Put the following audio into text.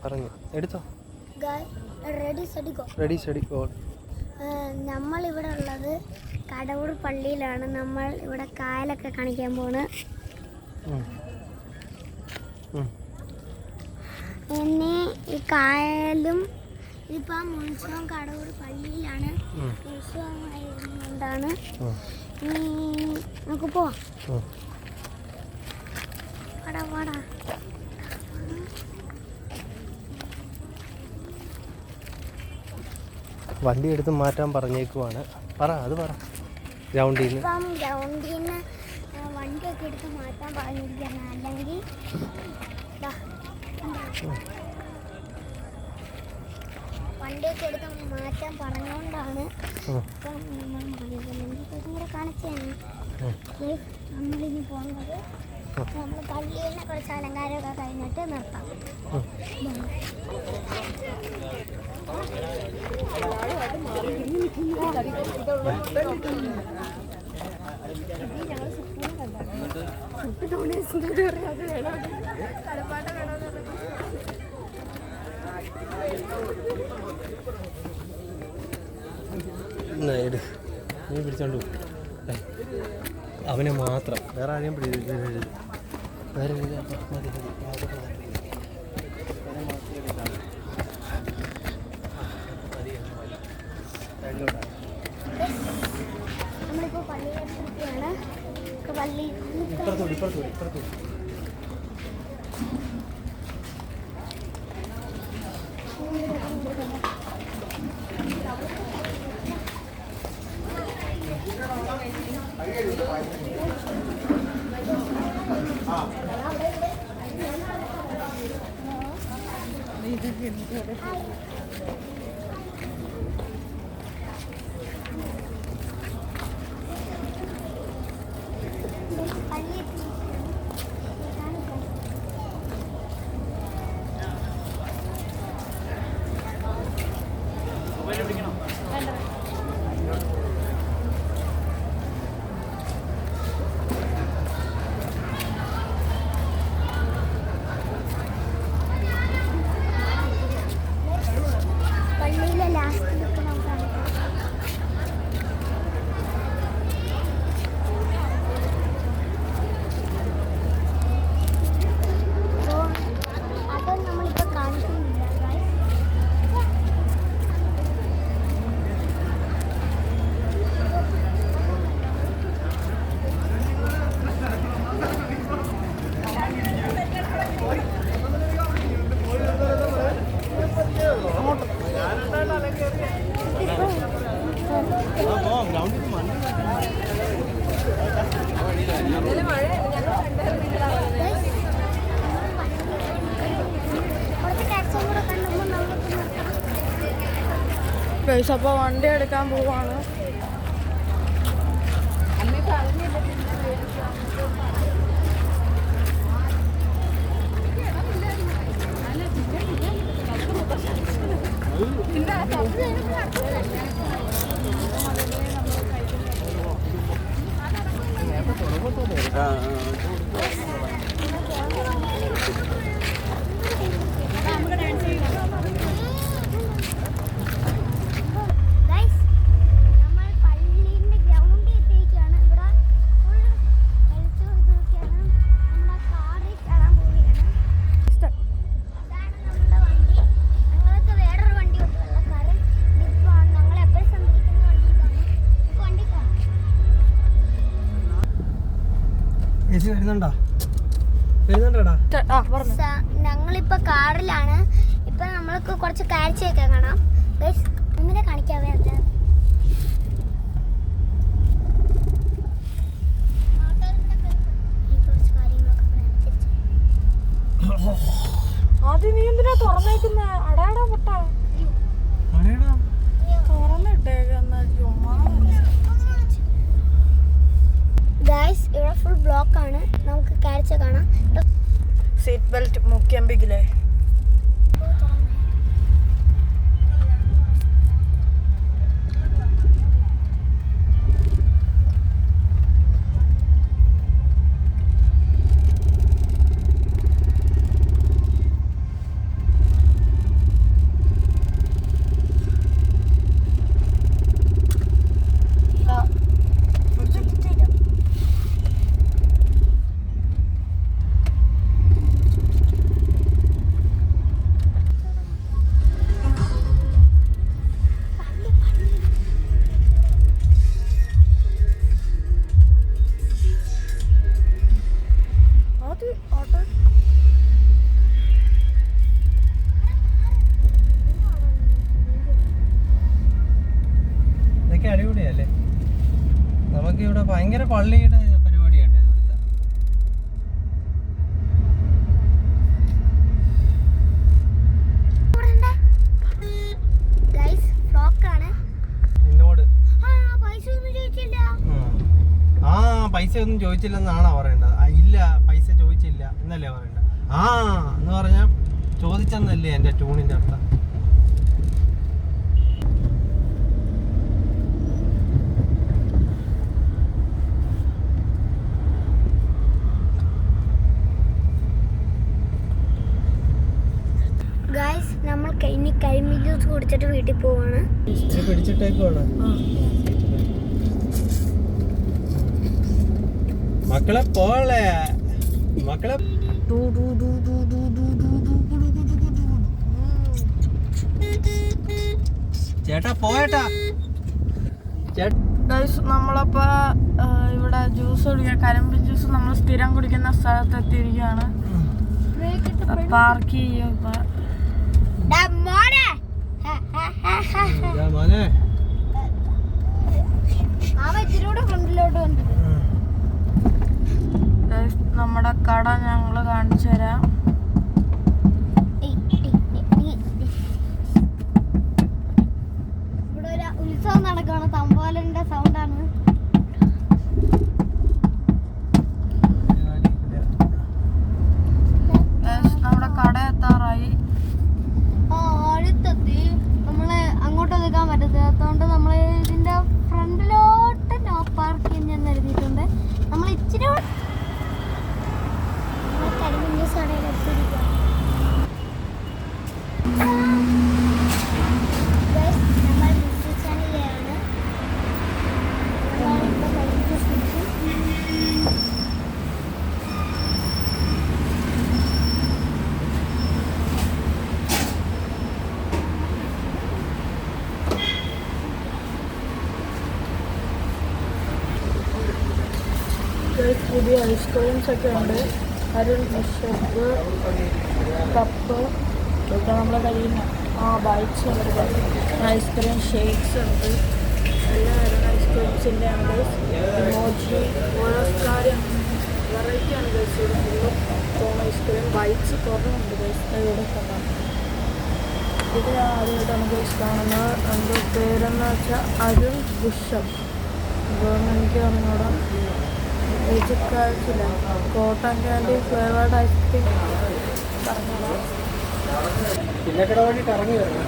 പറഞ്ഞു എടുത്തോ. Ready steady go. നമ്മളിവിടെ ഉള്ളത് കടവൂർ പള്ളിയിലാണ്. നമ്മൾ ഇവിടെ കായലൊക്കെ കാണിക്കാൻ പോണ്. പിന്നെ ഈ കായലും ഇതിപ്പം ഉത്സവം കടവൂർ പള്ളിയിലാണ് ഉത്സവമായതുകൊണ്ടാണ്. നമുക്ക് പോവാം. വാടാ വണ്ടി എടുത്ത് മാറ്റാൻ പറഞ്ഞേക്കുവാണ്. അത് പറ. ഗ്രൗണ്ടിൽ നിന്ന് വണ്ടിയൊക്കെ എടുത്ത് മാറ്റാൻ പറഞ്ഞിരിക്കുകയാണ്. അല്ലെങ്കിൽ വണ്ടിയൊക്കെ എടുത്ത് മാറ്റാൻ പറഞ്ഞുകൊണ്ടാണ് ഇപ്പം നമ്മൾ ഭയങ്കര കാണിച്ചാണ്. നമ്മളിനി പോകുന്നത് നമ്മൾ പള്ളിയിൽ നിന്ന് കുറച്ച് അലങ്കാരമൊക്കെ കഴിഞ്ഞിട്ട് നിർത്താം. നീ പിടിച്ചോണ്ടു അവനെ മാത്രം, വേറെ ആരെയും വേറെ നമ്മളിപ്പോൾ പള്ളിയിലാണ്. ഇപ്പുറത്തോടി അപ്പോൾ വണ്ടി എടുക്കാൻ പോവാണ്. ഞങ്ങളിപ്പോ കാറിലാണ്. ഇപ്പൊ നമ്മൾക്ക് കുറച്ച് കാഴ്ചയൊക്കെ കാണാം. ഒന്നിനെ കാണിക്കാവേ. ആദ്യം നീ എന്തിനാ തുറന്നേക്കുന്ന? അടാടാ പൊട്ടാ ഗൈസ്, ഇവിടെ ഫുൾ ബ്ലോക്ക് ആണ്. നമുക്ക് കാഴ്ച കാണാം. സീറ്റ് ബെൽറ്റ് മുക്കിയമ്പിക്കില്ലേ? ഭയങ്കര പള്ളിയുടെ പരിപാടിയായിട്ട് ഇവിടുത്തെ. നിന്നോട് പൈസ ഒന്നും ചോദിച്ചില്ലെന്നാണോ പറയേണ്ടത്? ഇല്ല, പൈസ ചോദിച്ചില്ല എന്നല്ലേ പറയണ്ടത്? എന്ന് പറഞ്ഞാൽ ചോദിച്ചെന്നല്ലേ എൻ്റെ ട്യൂണിൻ്റെ അർത്ഥം. നമ്മൾ ഇനി കരിമീൻ ജ്യൂസ് കുടിച്ചിട്ട് വീട്ടിൽ പോവാണ്. പിടിച്ചിട്ടേക്കുവാണ് മക്കളെ. പോളെ മക്കളെ. ചേട്ടാ പോയേട്ടാ. നമ്മളപ്പോ ഇവിടെ ജ്യൂസ് കുടിക്കാൻ, കരിമ്പിൻ ജ്യൂസ് നമ്മൾ സ്ഥിരം കുടിക്കുന്ന സ്ഥലത്ത് എത്തിയിരിക്കുകയാണ്. പാർക്ക് ചെയ്യും. നമ്മുടെ കട ഞങ്ങള് കാണിച്ചു തരാം. ഇവിടെ ഒരു ഉത്സവം നടക്കുകയാണ്. തമ്പാലിന്റെ സൗണ്ടാണ്. നമ്മുടെ കട എത്താറായി. അടുത്തെത്തി. നമ്മള് അങ്ങോട്ട് നിൽക്കാൻ പറ്റത്തില്ലാത്തതുകൊണ്ട് നമ്മൾ ഇതിന്റെ ഫ്രണ്ടിലോട്ട് നോ പാർക്കിംഗ് എന്ന് എഴുതിയിട്ടുണ്ട്. നമ്മൾ ഇച്ചിരി കരിമീൻ ജ്യൂസ് കടയിൽ എത്തിയിരിക്കുകയാണ്. നമ്മൾ ഡിസ്നി ചാനലിലാണ്. പുതിയ ഐസ്ക്രീംസ് ഒക്കെ ഉണ്ട്. അരുൺ ബിഷപ്പ് കപ്പ് ഇതൊക്കെ നമ്മുടെ കയ്യിൽ ബൈറ്റ്സ് ഉണ്ട്. ഐസ്ക്രീം ഷേക്സ് ഉണ്ട്. എല്ലാവരും ഐസ്ക്രീംസിൻ്റെ ഉണ്ട്. ഇമോജി ഓരോ കാര്യം വെറൈറ്റിയാണ് ഗൈസ്. ഇവിടെ ഫുള്ളും ഐസ്ക്രീം ബൈറ്റ്സ് കുറവുണ്ട് ഗൈസ്. ഇവിടെ കണ്ടാൽ ഇത് ആദ്യമായിട്ടാണ് ഗൈസ് കാണുന്നത്. എൻ്റെ പേരെന്ന് വെച്ചാൽ അരുൺ ബിഷപ്പ്. ഇതൊന്നും എനിക്ക് അറിഞ്ഞൂടാ. കഴിച്ചില്ല. കോട്ടൺ ക്യാൻഡി ഫ്ലേവേർഡ് ഐസ്ക്രീം പറഞ്ഞോളാം. പിന്നക്കട വഴി കറങ്ങി വരണം.